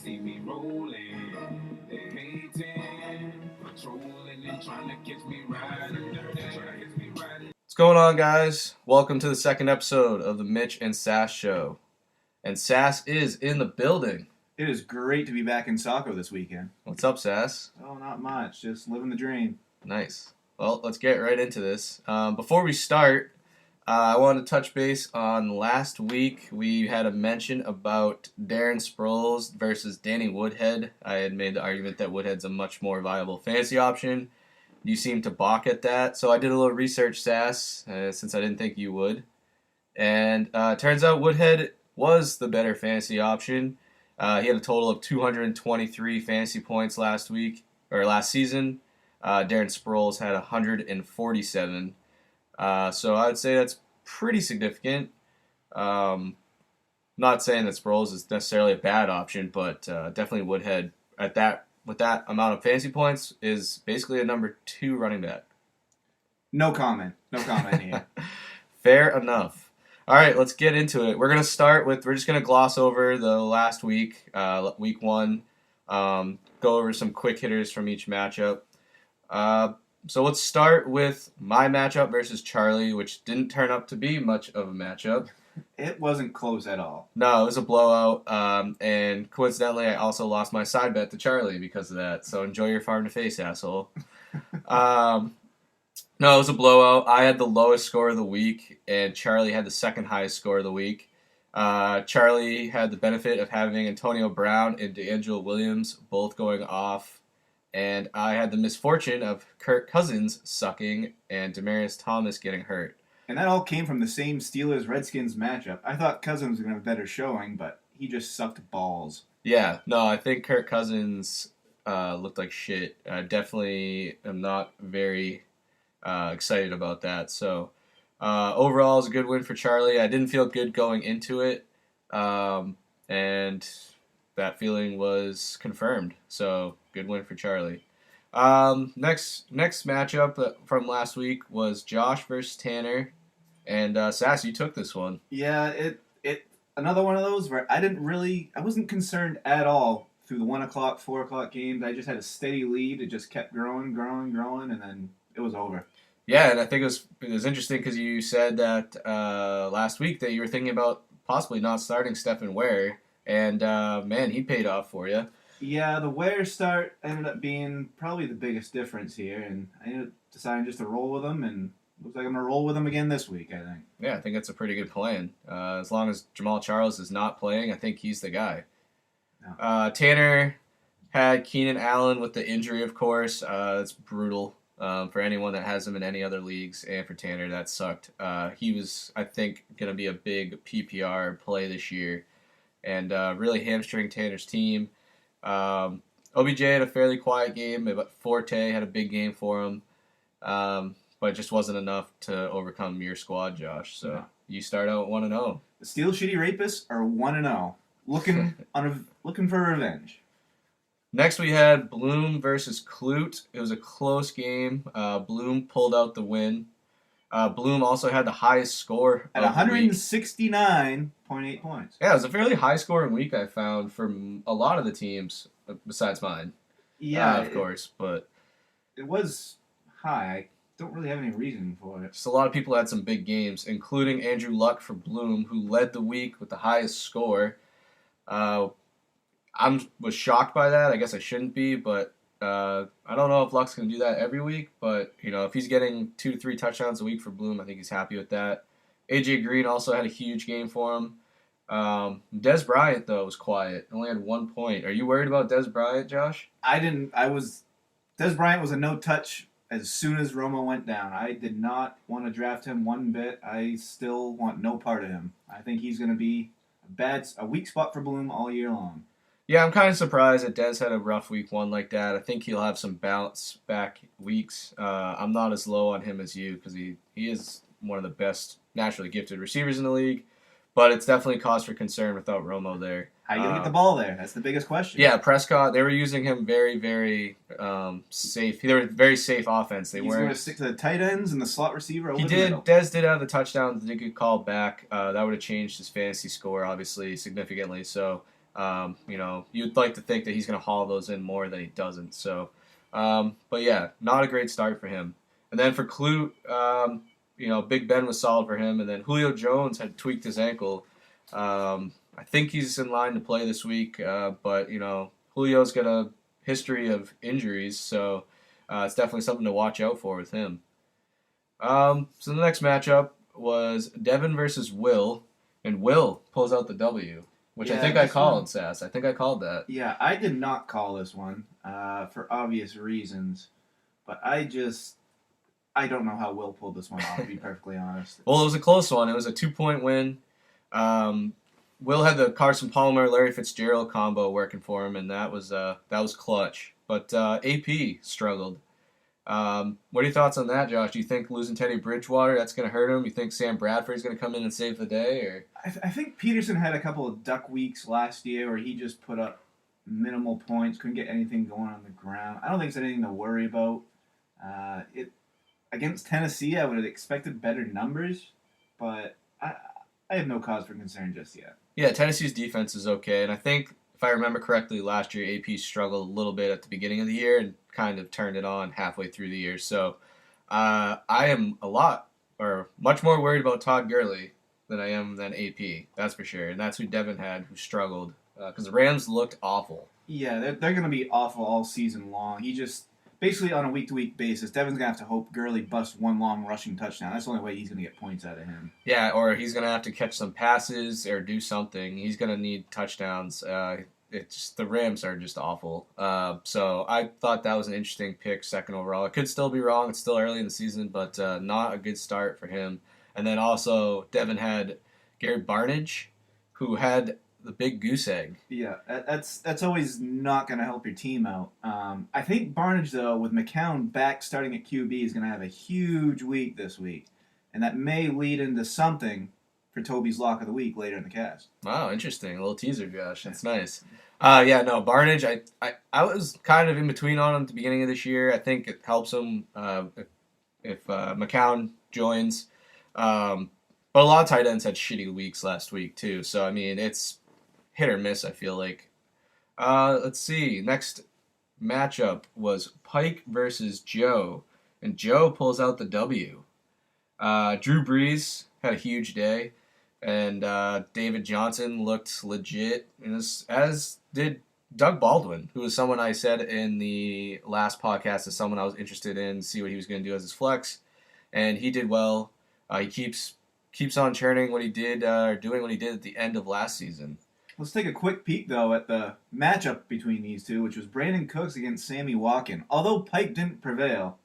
see me rolling. They hating, patrolling and trying to catch me riding dirty. What's going on, guys? Welcome to the second episode of the Mitch and Sass show. And Sass is in the building. It is great to be back in Saco this weekend. What's up, Sass? Oh, not much. Just living the dream. Nice. Well, let's get right into this. Before we start, I wanted to touch base on last week. We had a mention about Darren Sproles versus Danny Woodhead. I had made the argument that Woodhead's a much more viable fantasy option. You seemed to balk at that, so I did a little research, Sass, since I didn't think you would. And turns out Woodhead was the better fantasy option. He had a total of 223 fantasy points last season. Darren Sproles had 147. So I would say that's pretty significant. Not saying that Sproles is necessarily a bad option, but definitely Woodhead with that amount of fantasy points is basically a number 2 running back. No comment here. Fair enough. All right, let's get into it. We're just going to gloss over the last week, week 1, go over some quick hitters from each matchup. So let's start with my matchup versus Charlie, which didn't turn up to be much of a matchup. It wasn't close at all. No, it was a blowout, and coincidentally, I also lost my side bet to Charlie because of that. So enjoy your farm to face, asshole. No, it was a blowout. I had the lowest score of the week, and Charlie had the second highest score of the week. Charlie had the benefit of having Antonio Brown and DeAngelo Williams both going off, and I had the misfortune of Kirk Cousins sucking and Demaryius Thomas getting hurt. And that all came from the same Steelers-Redskins matchup. I thought Cousins was going to have a better showing, but he just sucked balls. Yeah, no, I think Kirk Cousins looked like shit. I definitely am not very excited about that. So overall, it was a good win for Charlie. I didn't feel good going into it, and that feeling was confirmed. So good win for Charlie. Next matchup from last week was Josh versus Tanner, and Sass, you took this one. Yeah, it another one of those where I wasn't concerned at all through the 1 o'clock, 4 o'clock games. I just had a steady lead. It just kept growing, and then it was over. Yeah, and I think it was interesting because you said that last week that you were thinking about possibly not starting Stephen Ware, and man, he paid off for you. Yeah, the Ware start ended up being probably the biggest difference here, and I ended up deciding just to roll with him, and looks like I'm going to roll with him again this week, I think. Yeah, I think that's a pretty good plan. As long as Jamal Charles is not playing, I think he's the guy. No. Tanner had Keenan Allen with the injury, of course. It's brutal for anyone that has him in any other leagues, and for Tanner, that sucked. He was, I think, going to be a big PPR play this year, and really hamstring Tanner's team. OBJ had a fairly quiet game, but Forte had a big game for him, but it just wasn't enough to overcome your squad, Josh. So You start out 1-0. The Steel Shitty Rapists are 1-0, looking for revenge. Next we had Bloom versus Clute. It was a close game. Bloom pulled out the win. Bloom also had the highest score at 169.8 points. Yeah, it was a fairly high-scoring week, I found, from a lot of the teams, besides mine. Yeah, of course, but it was high. I don't really have any reason for it. Just a lot of people had some big games, including Andrew Luck for Bloom, who led the week with the highest score. I was shocked by that. I guess I shouldn't be, but I don't know if Luck's going to do that every week, but if he's getting 2 to 3 touchdowns a week for Bloom, I think he's happy with that. AJ Green also had a huge game for him. Des Bryant, though, was quiet. Only had 1 point. Are you worried about Des Bryant, Josh? Des Bryant was a no-touch as soon as Romo went down. I did not want to draft him one bit. I still want no part of him. I think he's going to be a weak spot for Bloom all year long. Yeah, I'm kind of surprised that Dez had a rough week 1 like that. I think he'll have some bounce back weeks. I'm not as low on him as you because he is one of the best naturally gifted receivers in the league, but it's definitely cause for concern without Romo there. How are you going to get the ball there? That's the biggest question. Yeah, Prescott, they were using him very, very safe. They were a very safe offense. He's going to stick to the tight ends and the slot receiver over the middle. Dez did have the touchdown that they could call back. That would have changed his fantasy score, obviously, significantly. So You'd like to think that he's going to haul those in more than he doesn't. So, but yeah, not a great start for him. And then for Clute, Big Ben was solid for him. And then Julio Jones had tweaked his ankle. I think he's in line to play this week, but Julio's got a history of injuries, so it's definitely something to watch out for with him. So the next matchup was Devin versus Will, and Will pulls out the W, which I think I called, Sass. I think I called that. Yeah, I did not call this one for obvious reasons, but I don't know how Will pulled this one off, to be perfectly honest. Well, it was a close one. It was a 2-point win. Will had the Carson Palmer, Larry Fitzgerald combo working for him, and that was clutch. But AP struggled. What are your thoughts on that, Josh? Do you think losing Teddy Bridgewater, that's going to hurt him? You think Sam Bradford's going to come in and save the day? Or I think Peterson had a couple of duck weeks last year where he just put up minimal points, couldn't get anything going on the ground. I don't think it's anything to worry about. Against Tennessee, I would have expected better numbers, but I have no cause for concern just yet. Yeah, Tennessee's defense is okay, and I think, if I remember correctly, last year AP struggled a little bit at the beginning of the year and kind of turned it on halfway through the year. So I am much more worried about Todd Gurley than I am than AP, that's for sure. And that's who Devin had, who struggled, because the Rams looked awful. Yeah, they're going to be awful all season long. He just, basically on a week-to-week basis, Devin's going to have to hope Gurley busts one long rushing touchdown. That's the only way he's going to get points out of him. Yeah, or he's going to have to catch some passes or do something. He's going to need touchdowns. The Rams are just awful. So I thought that was an interesting pick, second overall. It could still be wrong. It's still early in the season, but not a good start for him. And then also Devin had Gary Barnidge, who had the big goose egg. Yeah, that's always not going to help your team out. I think Barnidge, though, with McCown back starting at QB, is going to have a huge week this week. And that may lead into something for Toby's Lock of the Week later in the cast. Wow, interesting. A little teaser, Josh. That's nice. Barnidge, I was kind of in between on him at the beginning of this year. I think it helps him if McCown joins. But a lot of tight ends had shitty weeks last week, too. So, I mean, it's hit or miss, I feel like. Let's see. Next matchup was Pike versus Joe. And Joe pulls out the W. Drew Brees had a huge day. And David Johnson looked legit, as did Doug Baldwin, who was someone I said in the last podcast as someone I was interested in, see what he was going to do as his flex. And he did well. He keeps on churning what he did, doing what he did at the end of last season. Let's take a quick peek, though, at the matchup between these two, which was Brandon Cooks against Sammy Watkins. Although Pike didn't prevail,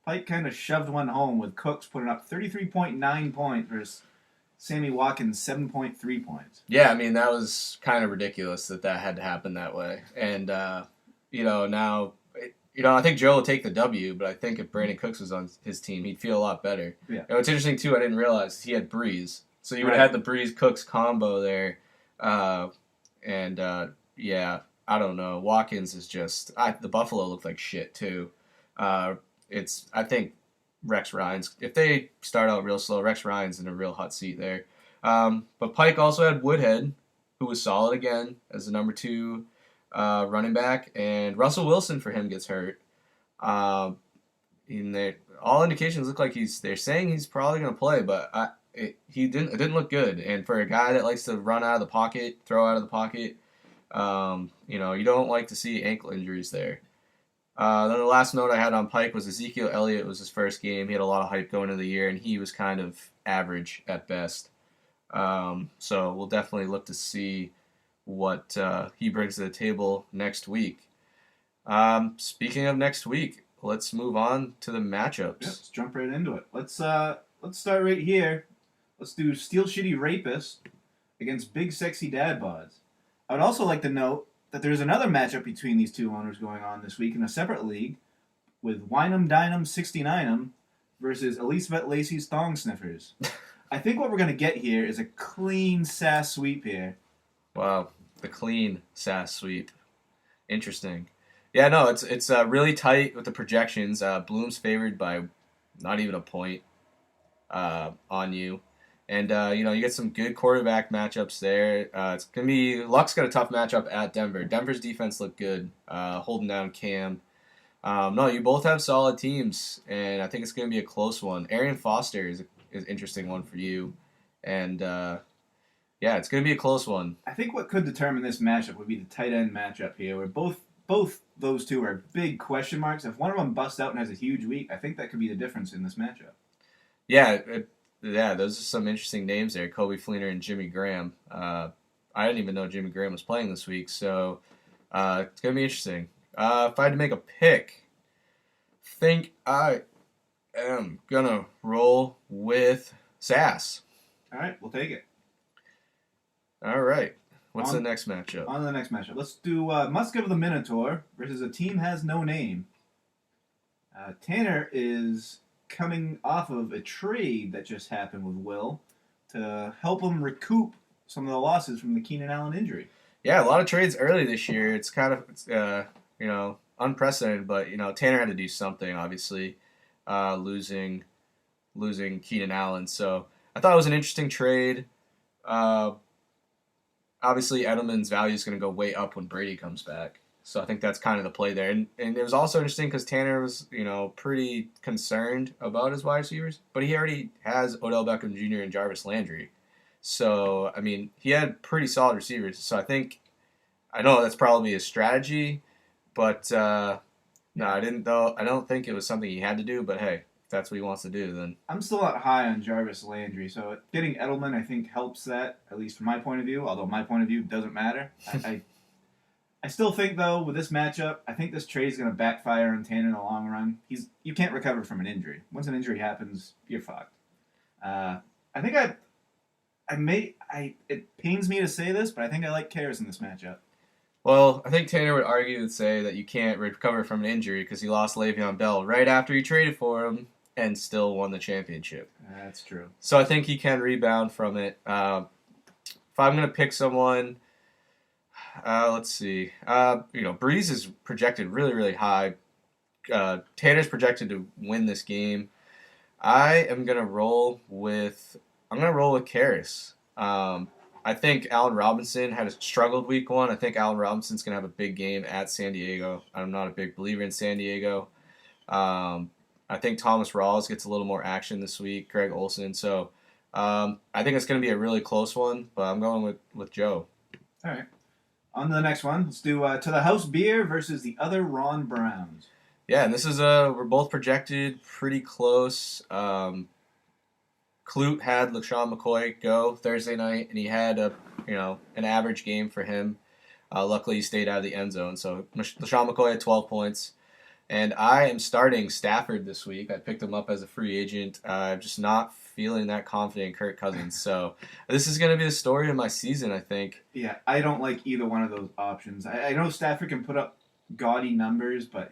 Pike kind of shoved one home with Cooks putting up 33.9 points versus Sammy Watkins 7.3 points. Yeah, I mean, that was kind of ridiculous that had to happen that way. And, now, I think Joe will take the W, but I think if Brandon Cooks was on his team, he'd feel a lot better. Yeah. It's interesting, too, I didn't realize he had Breeze. So you would have had the Breeze-Cooks combo there. I don't know. Watkins is just... the Buffalo looked like shit, too. I think Rex Ryan's... If they start out real slow, Rex Ryan's in a real hot seat there. But Pike also had Woodhead, who was solid again as the number 2 running back. And Russell Wilson for him gets hurt. All indications look like they're saying he's probably going to play, but it didn't look good. And for a guy that likes to run out of the pocket, throw out of the pocket, you don't like to see ankle injuries there. Then the last note I had on Pike was Ezekiel Elliott was his first game. He had a lot of hype going into the year, and he was kind of average at best. So we'll definitely look to see what he brings to the table next week. Speaking of next week, let's move on to the matchups. Yeah, let's jump right into it. Let's start right here. Let's do Steel Shitty Rapist against Big Sexy Dad Bods. I would also like to note that there's another matchup between these two owners going on this week in a separate league with Wynum Dynum 69'em versus Elizabeth Lacey's Thong Sniffers. I think what we're going to get here is a clean Sass sweep here. Wow, the clean Sass sweep. Interesting. Yeah, no, it's really tight with the projections. Bloom's favored by not even a point on you. And you get some good quarterback matchups there. It's gonna be Luck's got a tough matchup at Denver. Denver's defense looked good, holding down Cam. No, you both have solid teams, and I think it's gonna be a close one. Arian Foster is an interesting one for you, and yeah, it's gonna be a close one. I think what could determine this matchup would be the tight end matchup here, where both those two are big question marks. If one of them busts out and has a huge week, I think that could be the difference in this matchup. Yeah, those are some interesting names there. Kobe Fleener and Jimmy Graham. I didn't even know Jimmy Graham was playing this week, so it's gonna be interesting. If I had to make a pick, think I am gonna roll with Sass. All right, we'll take it. All right. What's the next matchup? On to the next matchup. Let's do Musk of the Minotaur versus a team has no name. Tanner is coming off of a trade that just happened with Will to help him recoup some of the losses from the Keenan Allen injury. Yeah, a lot of trades early this year. It's kind of unprecedented, but Tanner had to do something. Obviously, losing Keenan Allen. So I thought it was an interesting trade. Obviously, Edelman's value is going to go way up when Brady comes back. So I think that's kind of the play there. And it was also interesting because Tanner was, pretty concerned about his wide receivers, but he already has Odell Beckham Jr. and Jarvis Landry. So, I mean, he had pretty solid receivers. So I know that's probably a strategy, but no, I don't think it was something he had to do, but hey, if that's what he wants to do, then. I'm still not high on Jarvis Landry, so getting Edelman I think helps that, at least from my point of view, although my point of view doesn't matter. I still think, though, with this matchup, I think this trade is going to backfire on Tanner in the long run. You can't recover from an injury. Once an injury happens, you're fucked. I think it pains me to say this, but I think I like Karras in this matchup. Well, I think Tanner would argue and say that you can't recover from an injury because he lost Le'Veon Bell right after he traded for him and still won the championship. That's true. So I think he can rebound from it. If I'm going to pick someone, let's see. Breeze is projected really, really high. Tanner's projected to win this game. I'm going to roll with Karras. I think Allen Robinson had a struggled week one. I think Allen Robinson's going to have a big game at San Diego. I'm not a big believer in San Diego. I think Thomas Rawls gets a little more action this week, Greg Olsen. So I think it's going to be a really close one, but I'm going with Joe. All right. On to the next one. Let's do To the House Beer versus the other Ron Browns. Yeah, and this is we're both projected pretty close. Clute had LaShawn McCoy go Thursday night, and he had an average game for him. Luckily, he stayed out of the end zone. So LaShawn McCoy had 12 points. And I am starting Stafford this week. I picked him up as a free agent. I'm just not feeling that confident in Kirk Cousins. So this is going to be the story of my season, I think. Yeah, I don't like either one of those options. I know Stafford can put up gaudy numbers, but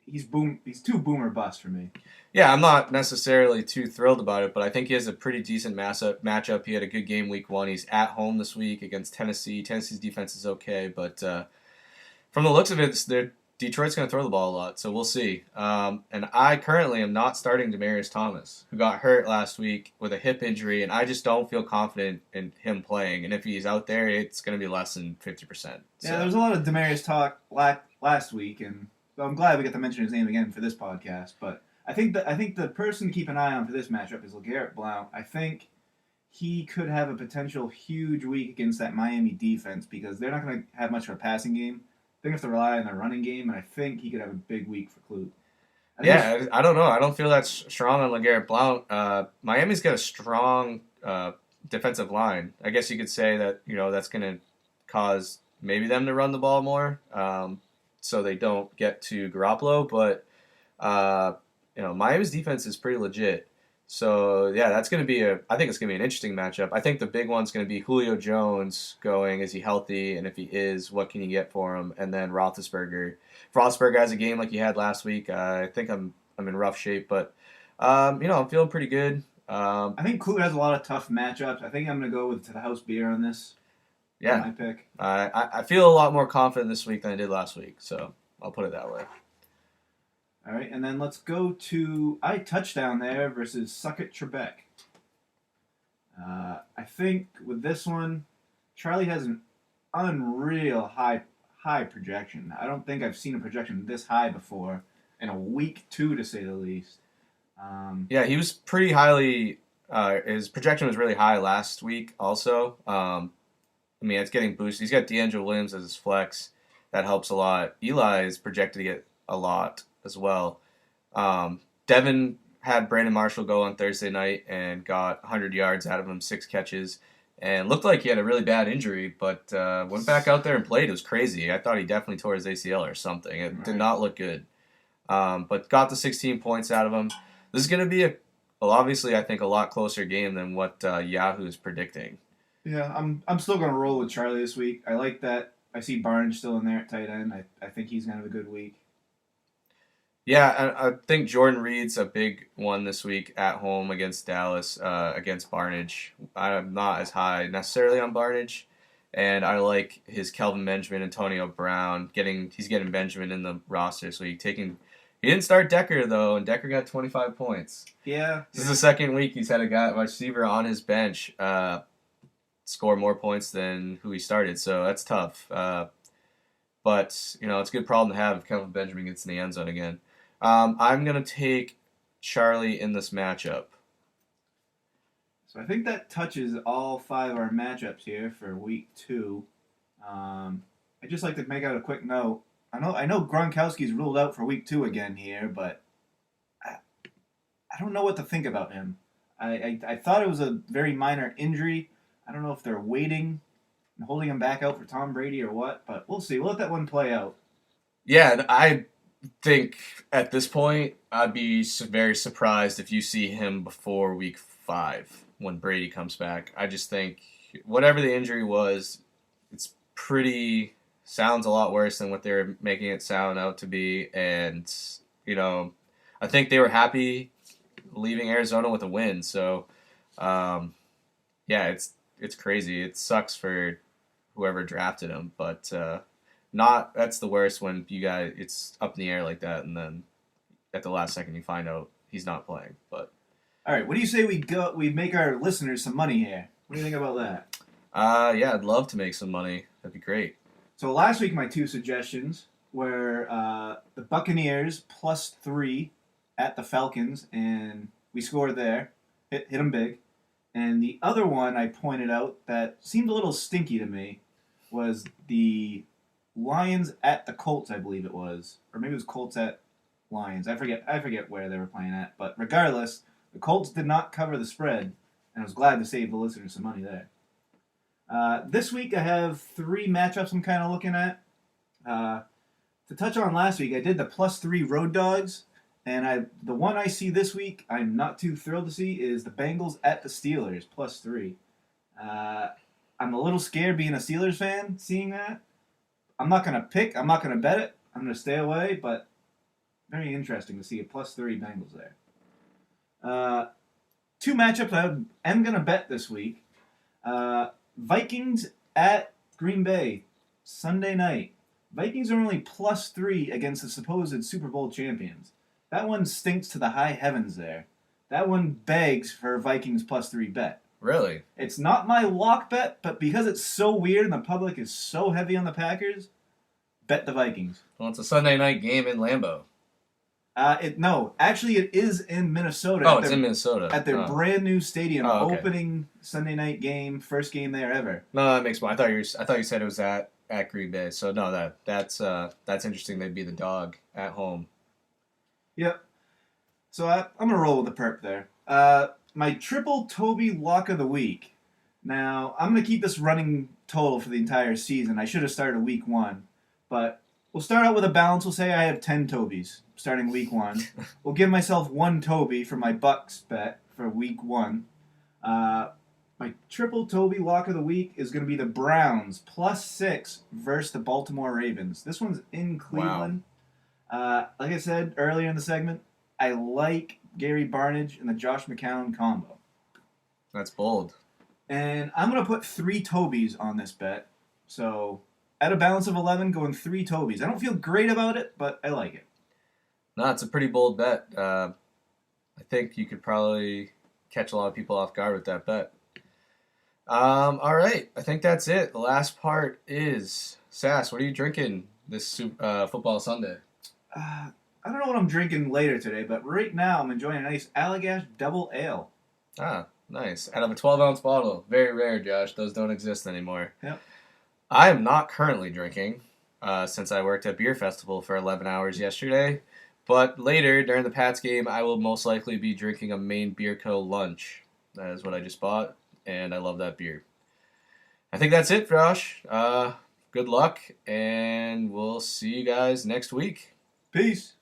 he's too boom or bust for me. Yeah, I'm not necessarily too thrilled about it, but I think he has a pretty decent matchup. He had a good game week one. He's at home this week against Tennessee. Tennessee's defense is okay, but from the looks of it, Detroit's going to throw the ball a lot, so we'll see. And I currently am not starting Demaryius Thomas, who got hurt last week with a hip injury, and I just don't feel confident in him playing. And if he's out there, it's going to be less than 50%. So. Yeah, there was a lot of Demaryius talk last week, and I'm glad we got to mention his name again for this podcast. But I think the person to keep an eye on for this matchup is LeGarrette Blount. I think he could have a potential huge week against that Miami defense because they're not going to have much of a passing game. They have to rely on their running game, and I think he could have a big week for Clute. I don't know. I don't feel that strong on LeGarrette Blount. Miami's got a strong defensive line. I guess you could say that that's going to cause maybe them to run the ball more, so they don't get to Garoppolo. But Miami's defense is pretty legit. So yeah, that's going to be I think it's going to be an interesting matchup. I think the big one's going to be Julio Jones going. Is he healthy? And if he is, what can you get for him? And then Roethlisberger. If Roethlisberger has a game like he had last week, I think I'm in rough shape. But I'm feeling pretty good. I think Clute has a lot of tough matchups. I think I'm going to go with To the House Beer on this. Yeah, my pick. I feel a lot more confident this week than I did last week. So I'll put it that way. All right, and then let's go to Touchdown there versus Suck It Trebek. I think with this one, Charlie has an unreal high projection. I don't think I've seen a projection this high before in a week 2, to say the least. Yeah, he was pretty highly. His projection was really high last week. Also, I mean, it's getting boosted. He's got D'Angelo Williams as his flex. That helps a lot. Eli is projected to get a lot as well. Devin had Brandon Marshall go on Thursday night and got 100 yards out of him, 6 catches, and looked like he had a really bad injury, but went back out there and played. It was crazy. I thought he definitely tore his ACL or something. It did not look good. But got the 16 points out of him. This is going to be obviously, I think, a lot closer game than what Yahoo is predicting. Yeah, I'm still going to roll with Charlie this week. I like that. I see Barnes still in there at tight end. I think he's going to have a good week. Yeah, I think Jordan Reed's a big one this week at home against Dallas, against Barnage. I'm not as high necessarily on Barnage, and I like his Kelvin Benjamin, Antonio Brown. He's getting Benjamin in the roster, so he didn't start Decker though, and Decker got 25 points. Yeah. This is the second week he's had a receiver on his bench score more points than who he started, so that's tough. But it's a good problem to have if Kelvin Benjamin gets in the end zone again. I'm going to take Charlie in this matchup. So I think that touches all 5 of our matchups here for week 2. I'd just like to make out a quick note. I know Gronkowski's ruled out for week 2 again here, but I don't know what to think about him. I thought it was a very minor injury. I don't know if they're waiting and holding him back out for Tom Brady or what, but we'll see. We'll let that one play out. Yeah, I think at this point I'd be very surprised if you see him before week 5 when Brady comes back. I just think whatever the injury was, sounds a lot worse than what they're making it sound out to be, and I think they were happy leaving Arizona with a win. So yeah, it's crazy. It sucks for whoever drafted him, but that's the worst when it's up in the air like that, and then at the last second you find out he's not playing. But all right, what do you say we make our listeners some money here? What do you think about that? Yeah, I'd love to make some money. That'd be great. So last week my 2 suggestions were the Buccaneers +3 at the Falcons, and we scored there, hit them big. And the other one I pointed out that seemed a little stinky to me was the Lions at the Colts, I believe it was. Or maybe it was Colts at Lions. I forget where they were playing at. But regardless, the Colts did not cover the spread, and I was glad to save the listeners some money there. This week I have 3 matchups I'm kind of looking at. To touch on last week, I did the +3 road dogs, and the one I see this week I'm not too thrilled to see is the Bengals at the Steelers +3. I'm a little scared being a Steelers fan seeing that. I'm not going to bet it. I'm going to stay away, but very interesting to see a +3 Bengals there. 2 matchups I am going to bet this week. Vikings at Green Bay, Sunday night. Vikings are only +3 against the supposed Super Bowl champions. That one stinks to the high heavens there. That one begs for a Vikings +3 bet. Really? It's not my lock bet, but because it's so weird and the public is so heavy on the Packers, bet the Vikings. Well, it's a Sunday night game in Lambeau. No, actually it is in Minnesota. Oh, it's in Minnesota. At their brand new stadium, okay. Opening Sunday night game, first game there ever. No, that makes more. I thought you said it was at Green Bay. So no, that's interesting. They'd be the dog at home. Yep. So I'm gonna roll with the perp there. My triple Toby lock of the week. Now I'm gonna keep this running total for the entire season. I should have started week 1, but we'll start out with a balance. We'll say I have 10 Tobys starting week 1. We'll give myself 1 Toby for my Bucks bet for week 1. My triple Toby lock of the week is going to be the Browns +6 versus the Baltimore Ravens. This one's in Cleveland. Wow. Like I said earlier in the segment, I like Gary Barnage and the Josh McCown combo. That's bold. And I'm going to put 3 Tobys on this bet. So at a balance of 11, going 3 Tobys. I don't feel great about it, but I like it. No, it's a pretty bold bet. I think you could probably catch a lot of people off guard with that bet. All right. I think that's it. The last part is Sass. What are you drinking this football Sunday? I don't know what I'm drinking later today, but right now I'm enjoying a nice Allagash double ale. Ah, nice. Out of a 12-ounce bottle. Very rare, Josh. Those don't exist anymore. Yep. I am not currently drinking since I worked at Beer Festival for 11 hours yesterday. But later, during the Pats game, I will most likely be drinking a Maine Beer Co. lunch. That is what I just bought, and I love that beer. I think that's it, Josh. Good luck, and we'll see you guys next week. Peace.